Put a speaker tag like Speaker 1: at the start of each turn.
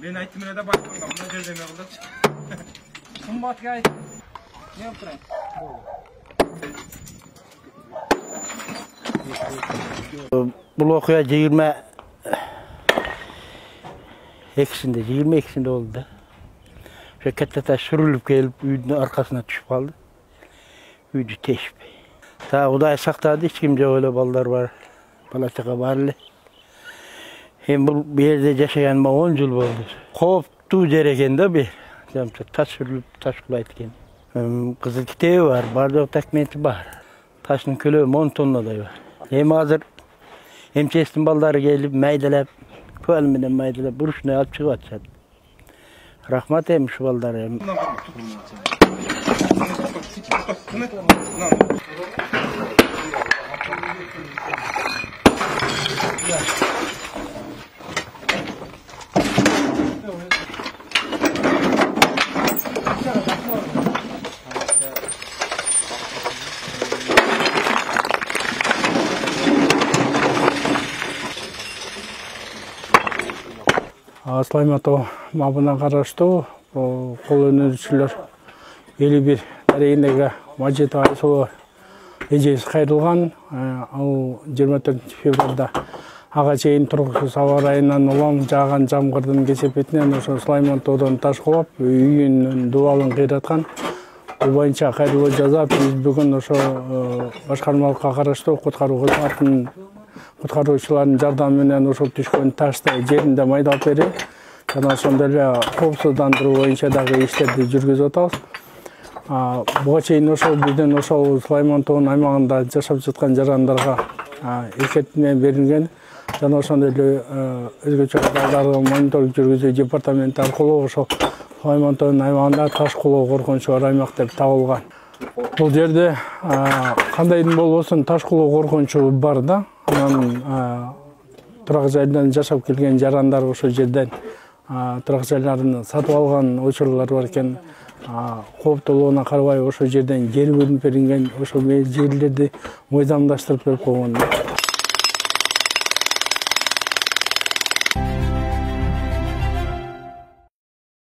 Speaker 1: Ben aytdım da bakmamda buna jardam qildi. Qimmatga ayt. Ne yaptırayım?
Speaker 2: Bu okuya 22'sinde oldu da. Şu katta taş sürülüp gelip üydün arkasına düşüp kaldı. Üydü teşip. Ta Kuday saktadı, hiç kimce öyle ballar var. Balaçaka varlı. Hem bu bir yerde yaşayan 10 yıl oldu. Koptu gerekende bir. Taş sürülüp taş kulaytken. Kızıl kiteği var, bardak takmeti var. Taşın kilo 10 tonla da var. Hem hazır hem çeşitli balları gelip meydalep, kölmeden meydalep, buruşuna alıp çıkıp atacak. Rahmat hem şu balları hem.
Speaker 3: Слайматов мабына караштуу кол өнөрчүлөр 51 тарайындагы Мажит Айсулу эжеси кайрылган. Ал 24 февралда ага чейин тургусуз аба ырайынан улам жааган жамгырдын кесепетинен ошо Слайматовдон таш кулап үйүнүн дубалын кыйраткан. Бул боюнча кайрылуу жазап, биз бүгүн ошо башкармалыкка караштуу куткаруучулардын жардамы менен ушул түшкөн ташты жеринде майдалап берип, жана ошондой эле коопсуздандыруу боюнча дагы иштерди жүргүзүп атабыз. Буга чейин ошол биздин ошол Слайматовдун аймагында жашап жаткан жарандарга эскертме берилген. Жана ошондой эле өзгөчө балдарды мониторинг жүргүзүү департаменти аркылуу ошол Слайматовдун аймагында таш кулоо коркунучу бар аймак деп табылган. Бул жерде кандайдын болбосун таш кулоо коркунучу бар да. Анан турак жайдан жашап келген жарандар ошол жерден турак жайларын сатып алган учурлар бар экен. Кооптуулугуна карабай ошол жерден жер бөлүнүп берилген, ошол жерлерди мыйзамдаштырып берип койгон.